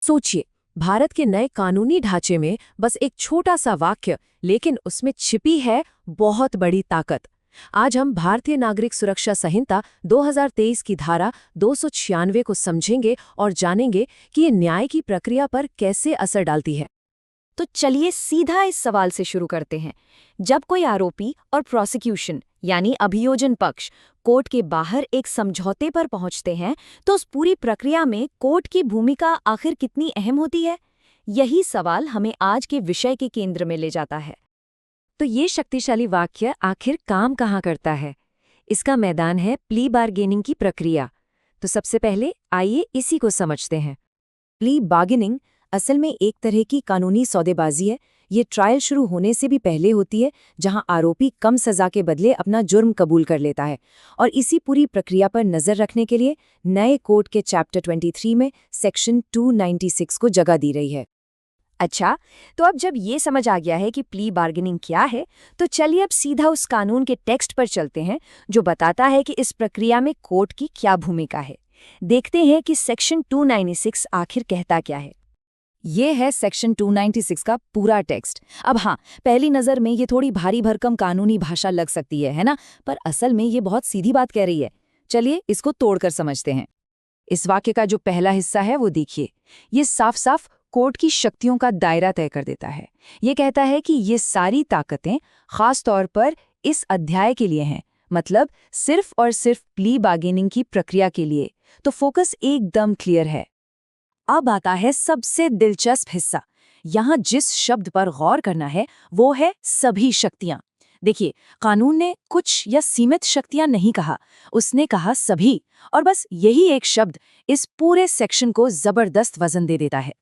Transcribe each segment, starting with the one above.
सोचिए, भारत के नए कानूनी ढांचे में बस एक छोटा सा वाक्य, लेकिन उसमें छिपी है बहुत बड़ी ताकत। आज हम भारतीय नागरिक सुरक्षा संहिता 2023 की धारा 296 को समझेंगे और जानेंगे कि ये न्याय की प्रक्रिया पर कैसे असर डालती है। तो चलिए सीधा इस सवाल से शुरू करते हैं। जब कोई आरोपी और प्रोसिक्यूशन यानी अभियोजन पक्ष कोर्ट के बाहर एक समझौते पर पहुंचते हैं, तो उस पूरी प्रक्रिया में कोर्ट की भूमिका आखिर कितनी अहम होती है? यही सवाल हमें आज के विषय के केंद्र में ले जाता है। तो ये शक्तिशाली वाक्य आखिर काम कहाँ करता है? इसका मैदान है प्ली बार्गेनिंग की प्रक्रिया। तो सबसे पहले आइए इसी को समझते हैं। प्ली बार्गेनिंग असल में एक तरह की कानूनी सौदेबाजी है। ये ट्रायल शुरू होने से भी पहले होती है, जहां आरोपी कम सजा के बदले अपना जुर्म कबूल कर लेता है। और इसी पूरी प्रक्रिया पर नजर रखने के लिए नए कोड के चैप्टर 23 में सेक्शन 296 को जगह दी रही है। अच्छा, तो अब जब ये समझ आ गया है कि प्ली बार्गेनिंग क्या है, तो चलिए अब सीधा उस कानून के टेक्स्ट पर चलते हैं जो बताता है कि इस प्रक्रिया में कोर्ट की क्या भूमिका है। देखते हैं कि सेक्शन 296 आखिर कहता क्या है। ये है सेक्शन 296 का पूरा टेक्स्ट। अब हाँ, पहली नज़र में ये थोड़ी भारी भरकम कानूनी भाषा लग सकती है ना? पर असल में ये बहुत सीधी बात कह रही है। चलिए इसको तोड़कर समझते हैं। इस वाक्य का जो पहला हिस्सा है वो देखिए, ये साफ साफ कोर्ट की शक्तियों का दायरा तय कर देता है। ये कहता है कि ये सारी ताकतें खास तौर पर इस अध्याय के लिए हैं, मतलब सिर्फ और सिर्फ प्ली बार्गेनिंग की प्रक्रिया के लिए। तो फोकस एकदम क्लियर है। अब आता है सबसे दिलचस्प हिस्सा। यहाँ जिस शब्द पर गौर करना है वो है सभी शक्तियां। देखिए, कानून ने कुछ या सीमित शक्तियां नहीं कहा, उसने कहा सभी। और बस यही एक शब्द इस पूरे सेक्शन को जबरदस्त वजन दे देता है।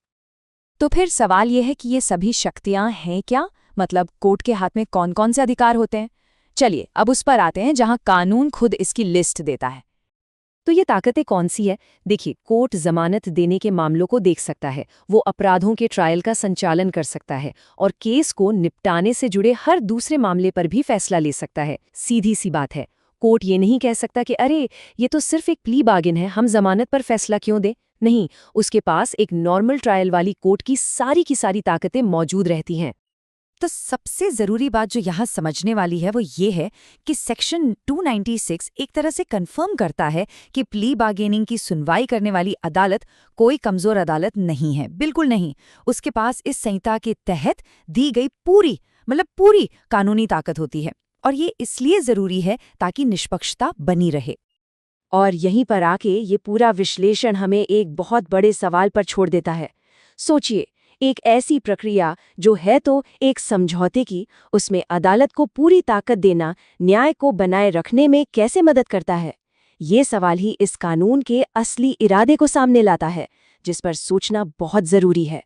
तो फिर सवाल यह है कि ये सभी शक्तियां हैं क्या? मतलब कोर्ट के हाथ में कौन कौन से अधिकार होते हैं? चलिए अब उस पर आते हैं जहां कानून खुद इसकी लिस्ट देता है। तो ये ताकतें कौन सी है? देखिए, कोर्ट जमानत देने के मामलों को देख सकता है, वो अपराधों के ट्रायल का संचालन कर सकता है और केस को निपटाने से जुड़े हर दूसरे मामले पर भी फैसला ले सकता है। सीधी सी बात है, कोर्ट ये नहीं कह सकता कि अरे ये तो सिर्फ एक प्ली बार्गेन है, हम जमानत पर फैसला क्यों दें। नहीं, उसके पास एक नॉर्मल ट्रायल वाली कोर्ट की सारी ताकतें मौजूद रहती हैं। तो सबसे जरूरी बात जो यहाँ समझने वाली है वो ये है कि सेक्शन 296 एक तरह से कंफर्म करता है कि प्ली बार्गेनिंग की सुनवाई करने वाली अदालत कोई कमजोर अदालत नहीं है, बिल्कुल नहीं। उसके पास इस संहिता के तहत दी गई पूरी कानूनी ताकत होती है। और ये इसलिए जरूरी है ताकि निष्पक्षता बनी रहे। और यहीं पर आके ये पूरा विश्लेषण हमें एक बहुत बड़े सवाल पर छोड़ देता है। सोचिए, एक ऐसी प्रक्रिया जो है तो एक समझौते की, उसमें अदालत को पूरी ताकत देना न्याय को बनाए रखने में कैसे मदद करता है? ये सवाल ही इस कानून के असली इरादे को सामने लाता है, जिस पर सोचना बहुत जरूरी है।